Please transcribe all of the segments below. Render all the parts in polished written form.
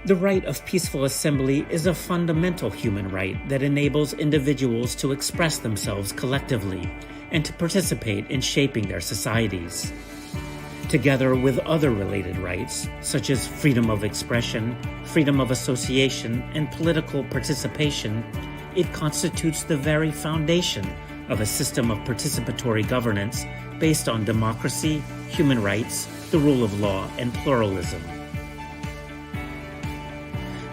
The right of peaceful assembly is a fundamental human right that enables individuals to express themselves collectively and to participate in shaping their societies. Together with other related rights, such as freedom of expression, freedom of association, and political participation, it constitutes the very foundation of a system of participatory governance based on democracy, human rights, the rule of law, and pluralism.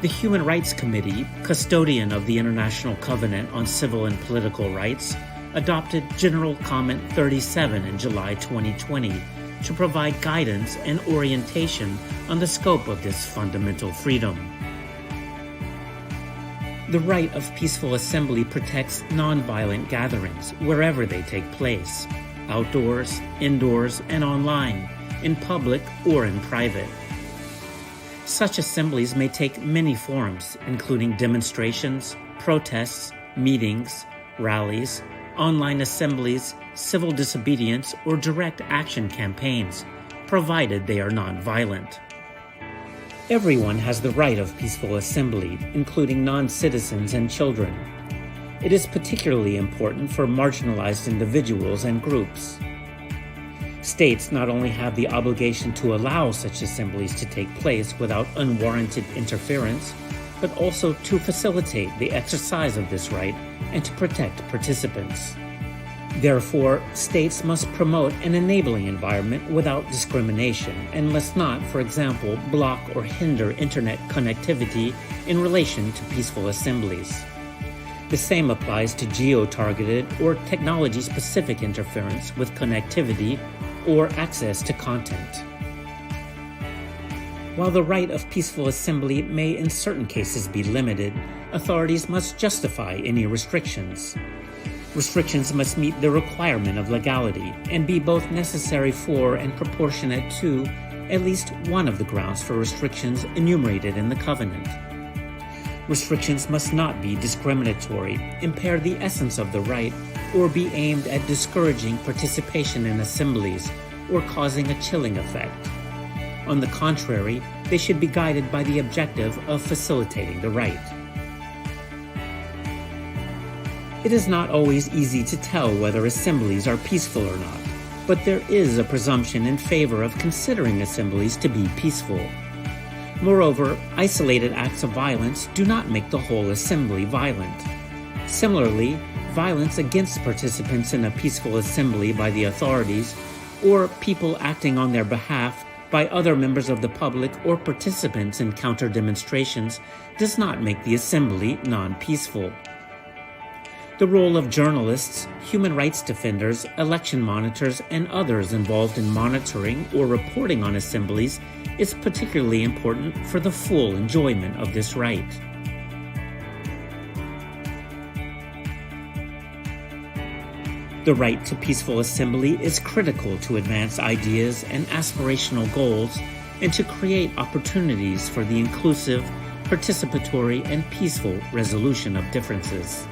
The Human Rights Committee, custodian of the International Covenant on Civil and Political Rights, adopted General Comment 37 in July 2020 to provide guidance and orientation on the scope of this fundamental freedom. The right of peaceful assembly protects nonviolent gatherings wherever they take place, outdoors, indoors, and online, in public or in private. Such assemblies may take many forms, including demonstrations, protests, meetings, rallies, online assemblies, civil disobedience, or direct action campaigns, provided they are nonviolent. Everyone has the right of peaceful assembly, including non-citizens and children. It is particularly important for marginalized individuals and groups. States not only have the obligation to allow such assemblies to take place without unwarranted interference, but also to facilitate the exercise of this right and to protect participants. Therefore, states must promote an enabling environment without discrimination and must not, for example, block or hinder internet connectivity in relation to peaceful assemblies. The same applies to geo-targeted or technology-specific interference with connectivity or access to content. While the right of peaceful assembly may in certain cases be limited, authorities must justify any restrictions. Restrictions must meet the requirement of legality and be both necessary for and proportionate to at least one of the grounds for restrictions enumerated in the Covenant. Restrictions must not be discriminatory, impair the essence of the right, or be aimed at discouraging participation in assemblies or causing a chilling effect. On the contrary, they should be guided by the objective of facilitating the right. It is not always easy to tell whether assemblies are peaceful or not, but there is a presumption in favor of considering assemblies to be peaceful. Moreover, isolated acts of violence do not make the whole assembly violent. Similarly, violence against participants in a peaceful assembly by the authorities, or people acting on their behalf by other members of the public or participants in counter-demonstrations, does not make the assembly non-peaceful. The role of journalists, human rights defenders, election monitors, and others involved in monitoring or reporting on assemblies is particularly important for the full enjoyment of this right. The right to peaceful assembly is critical to advance ideas and aspirational goals and to create opportunities for the inclusive, participatory, and peaceful resolution of differences.